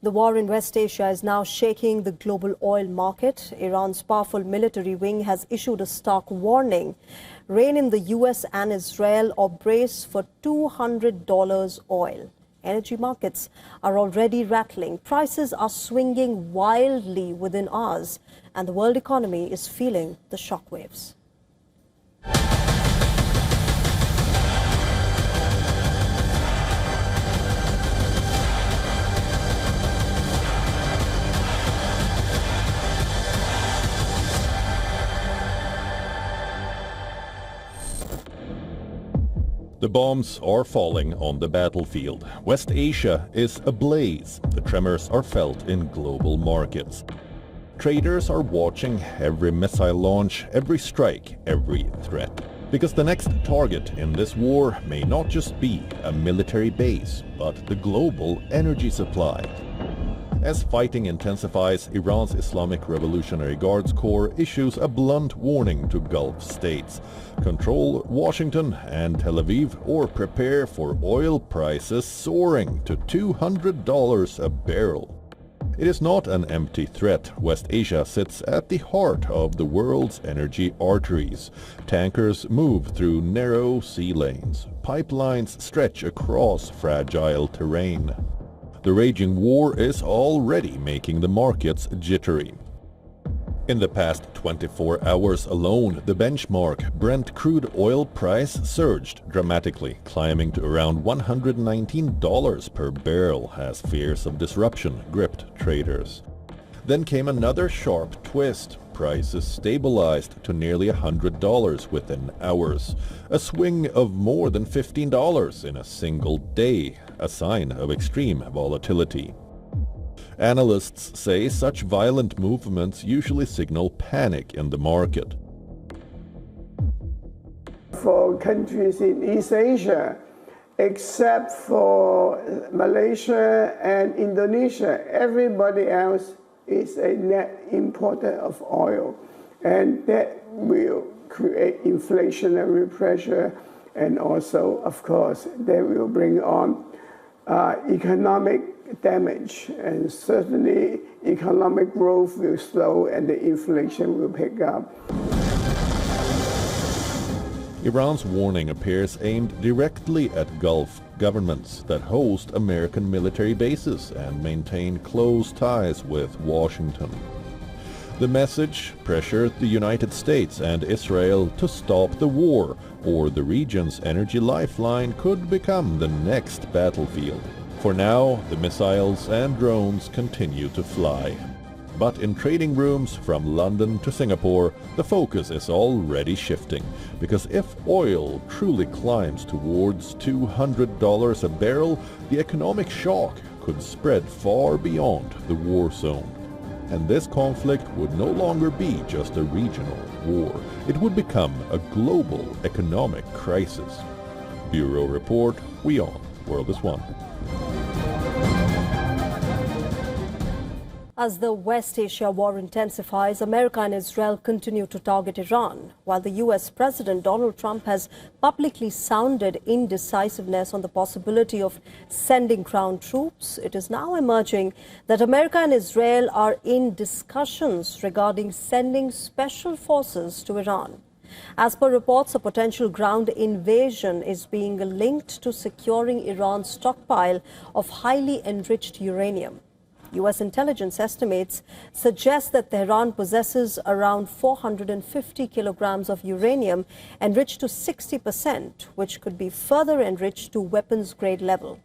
The war in West Asia is now shaking the global oil market. Iran's powerful military wing has issued a stark warning. Rein in the US and Israel or brace for $200 oil. Energy markets are already rattling. Prices are swinging wildly within hours, and the world economy is feeling the shockwaves. The bombs are falling on the battlefield. West Asia is ablaze. The tremors are felt in global markets. Traders are watching every missile launch, every strike, every threat. Because the next target in this war may not just be a military base, but the global energy supply. As fighting intensifies, Iran's Islamic Revolutionary Guard Corps issues a blunt warning to Gulf states. Control Washington and Tel Aviv or prepare for oil prices soaring to $200 a barrel. It is not an empty threat. West Asia sits at the heart of the world's energy arteries. Tankers move through narrow sea lanes. Pipelines stretch across fragile terrain. The raging war is already making the markets jittery. In the past 24 hours alone, the benchmark Brent crude oil price surged dramatically, climbing to around $119 per barrel as fears of disruption gripped traders. Then came another sharp twist. Prices stabilized to nearly $100 within hours, a swing of more than $15 in a single day, a sign of extreme volatility. Analysts say such violent movements usually signal panic in the market. For countries in East Asia, except for Malaysia and Indonesia, everybody else is a net importer of oil, and that will create inflationary pressure, and also, of course, that will bring on economic damage, and certainly economic growth will slow and the inflation will pick up. Iran's warning appears aimed directly at Gulf governments that host American military bases and maintain close ties with Washington. The message pressured the United States and Israel to stop the war, or the region's energy lifeline could become the next battlefield. For now, the missiles and drones continue to fly. But in trading rooms from London to Singapore, the focus is already shifting. Because if oil truly climbs towards $200 a barrel, the economic shock could spread far beyond the war zone. And this conflict would no longer be just a regional war. It would become a global economic crisis. Bureau Report, WION, World is One. As the West Asia war intensifies, America and Israel continue to target Iran. While the US President Donald Trump has publicly sounded indecisiveness on the possibility of sending ground troops, it is now emerging that America and Israel are in discussions regarding sending special forces to Iran. As per reports, a potential ground invasion is being linked to securing Iran's stockpile of highly enriched uranium. U.S. intelligence estimates suggest that Tehran possesses around 450 kilograms of uranium enriched to 60%, which could be further enriched to weapons-grade level.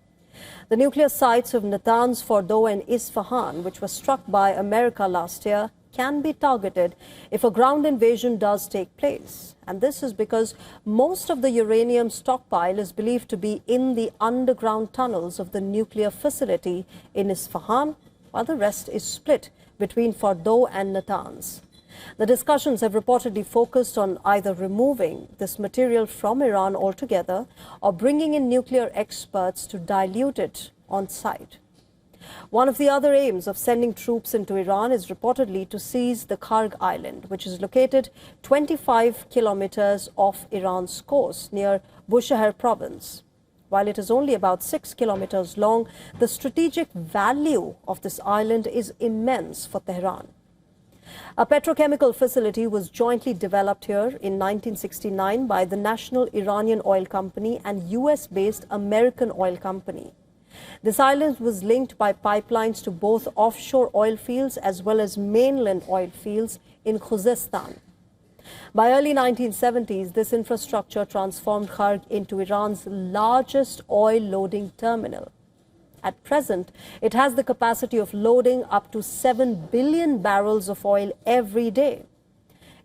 The nuclear sites of Natanz, Fordow and Isfahan, which were struck by America last year, can be targeted if a ground invasion does take place. And this is because most of the uranium stockpile is believed to be in the underground tunnels of the nuclear facility in Isfahan, while the rest is split between Fordow and Natanz. The discussions have reportedly focused on either removing this material from Iran altogether or bringing in nuclear experts to dilute it on site. One of the other aims of sending troops into Iran is reportedly to seize the Karg island, which is located 25 kilometers off Iran's coast near Bushehr province. While it is only about 6 kilometers long, the strategic value of this island is immense for Tehran. A petrochemical facility was jointly developed here in 1969 by the National Iranian Oil Company and US-based American Oil Company. This island was linked by pipelines to both offshore oil fields as well as mainland oil fields in Khuzestan. By early 1970s, this infrastructure transformed Kharg into Iran's largest oil loading terminal. At present, it has the capacity of loading up to 7 billion barrels of oil every day.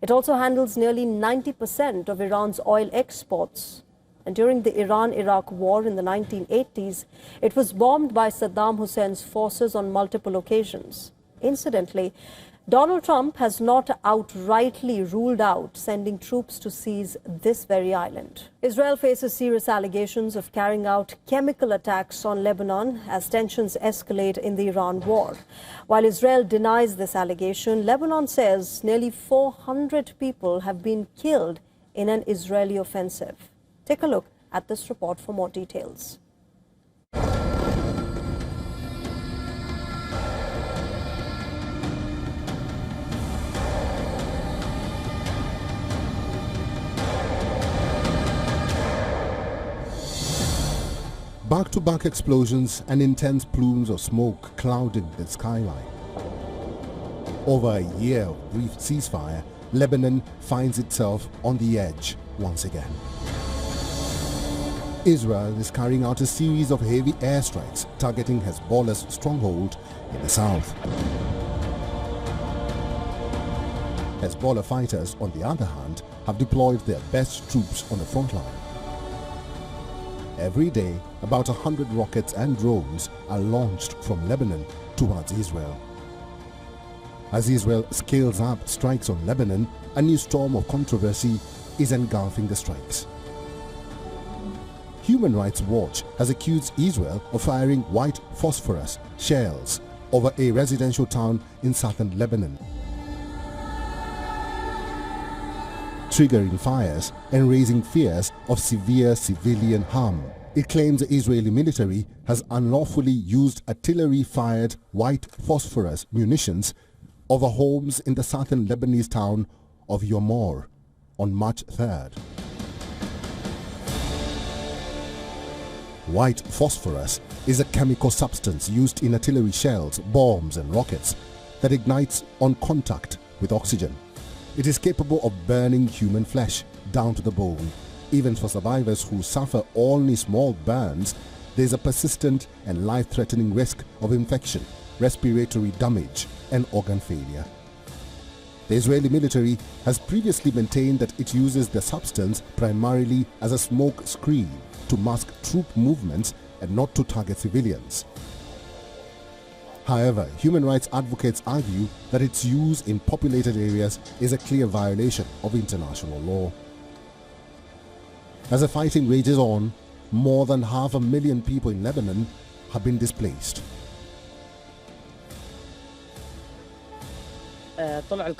It also handles nearly 90% of Iran's oil exports. And during the Iran-Iraq war in the 1980s, it was bombed by Saddam Hussein's forces on multiple occasions. Incidentally, Donald Trump has not outrightly ruled out sending troops to seize this very island. Israel faces serious allegations of carrying out chemical attacks on Lebanon as tensions escalate in the Iran war. While Israel denies this allegation, Lebanon says nearly 400 people have been killed in an Israeli offensive. Take a look at this report for more details. Back-to-back explosions and intense plumes of smoke clouded the skyline. Over a year of brief ceasefire, Lebanon finds itself on the edge once again. Israel is carrying out a series of heavy airstrikes targeting Hezbollah's stronghold in the south. Hezbollah fighters, on the other hand, have deployed their best troops on the front line. Every day, about 100 rockets and drones are launched from Lebanon towards Israel. As Israel scales up strikes on Lebanon, a new storm of controversy is engulfing the strikes. Human Rights Watch has accused Israel of firing white phosphorus shells over a residential town in southern Lebanon, triggering fires and raising fears of severe civilian harm. It claims the Israeli military has unlawfully used artillery-fired white phosphorus munitions over homes in the southern Lebanese town of Yomor on March 3rd. White phosphorus is a chemical substance used in artillery shells, bombs and rockets that ignites on contact with oxygen. It is capable of burning human flesh down to the bone. Even for survivors who suffer only small burns, there is a persistent and life-threatening risk of infection, respiratory damage and organ failure. The Israeli military has previously maintained that it uses the substance primarily as a smoke screen to mask troop movements and not to target civilians. However, human rights advocates argue that its use in populated areas is a clear violation of international law. As the fighting rages on, more than 500,000 people in Lebanon have been displaced.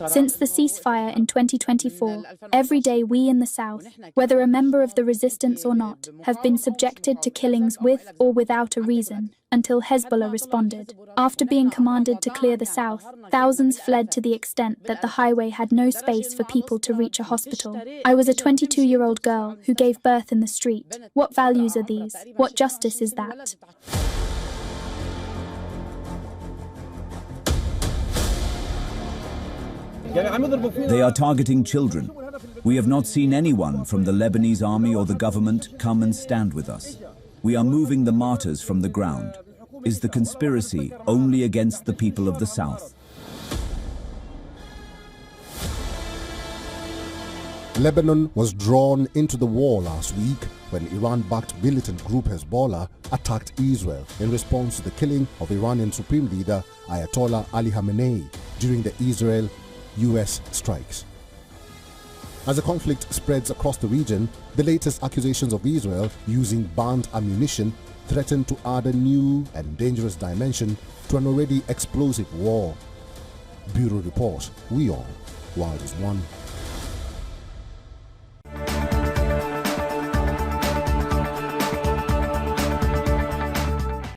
Since the ceasefire in 2024, every day we in the south, whether a member of the resistance or not, have been subjected to killings with or without a reason, until Hezbollah responded. After being commanded to clear the south, thousands fled to the extent that the highway had no space for people to reach a hospital. I was a 22-year-old girl who gave birth in the street. What values are these? What justice is that? They are targeting children. We have not seen anyone from the Lebanese army or the government come and stand with us. We are moving the martyrs from the ground. Is the conspiracy only against the people of the south? Lebanon was drawn into the war last week when Iran-backed militant group Hezbollah attacked Israel in response to the killing of Iranian Supreme Leader Ayatollah Ali Khamenei during the Israel-US strikes. As the conflict spreads across the region, the latest accusations of Israel using banned ammunition threaten to add a new and dangerous dimension to an already explosive war. Bureau Report, WION, World is One.